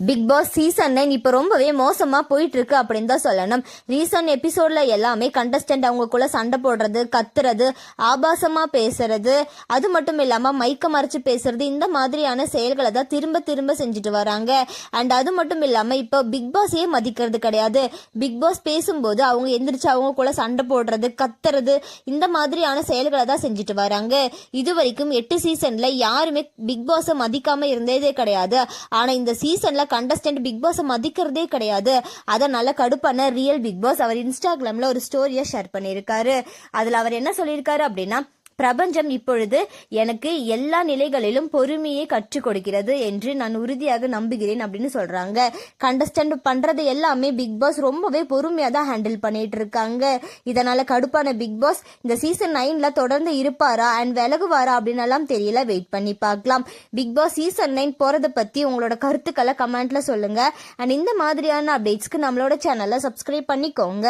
Big Boss season 9 இப்போ ரொம்பவே மோசமா போயிட்டு இருக்கு அப்படின்னு தான் சொல்லணும். ரீசன்ட் எபிசோட்ல எல்லாமே கண்டஸ்டன்ட் அவங்களுக்குள்ள சண்டை போடுறது, கத்துறது, ஆபாசமா பேசுறது, அது மட்டும் இல்லாம மைக்க மறைச்சு பேசுறது, இந்த மாதிரியான செயல்களை தான் திரும்ப திரும்ப செஞ்சுட்டு வராங்க. அண்ட் அது மட்டும் இல்லாம இப்போ பிக் பாஸே மதிக்கிறது கிடையாது. பிக் பாஸ் பேசும்போது அவங்க எந்திரிச்சு அவங்களுக்குள்ள சண்டை போடுறது, கத்துறது, இந்த மாதிரியான செயல்களை தான் செஞ்சுட்டு வராங்க. இது வரைக்கும் 8 சீசன்ல யாருமே பிக் பாஸை மதிக்காம இருந்ததே கிடையாது. ஆனா இந்த சீசன்ல கண்டஸ்டன்ட் பிக் பாஸ் மதிக்கிறதே கிடையாது. அதனால கடுப்பான ரியல் பிக் பாஸ் அவர் இன்ஸ்டாகிராம்ல ஒரு ஸ்டோரியை ஷேர் பண்ணியிருக்காரு. அதுல அவர் என்ன சொல்லியிருக்காரு அப்படின்னா, பிரபஞ்சம் இப்பொழுது எனக்கு எல்லா நிலைகளிலும் பொறுமையை கற்றுக் கொடுக்கிறது என்று நான் உறுதியாக நம்புகிறேன் அப்படின்னு சொல்றாங்க. கண்டஸ்டன்ட் பண்றது எல்லாமே பிக் பாஸ் ரொம்பவே பொறுமையா தான் ஹேண்டில் பண்ணிட்டு இருக்காங்க. இதனால கடுப்பான பிக் பாஸ் இந்த சீசன் 9ல தொடர்ந்து இருப்பாரா அண்ட் விலகுவாரா அப்படின்னு எல்லாம் தெரியல. வெயிட் பண்ணி பார்க்கலாம். பிக் பாஸ் சீசன் 9 போறதை பத்தி உங்களோட கருத்துக்களை கமெண்ட்ல சொல்லுங்க. அண்ட் இந்த மாதிரியான அப்டேட்ஸ்க்கு நம்மளோட சேனலை சப்ஸ்கிரைப் பண்ணிக்கோங்க.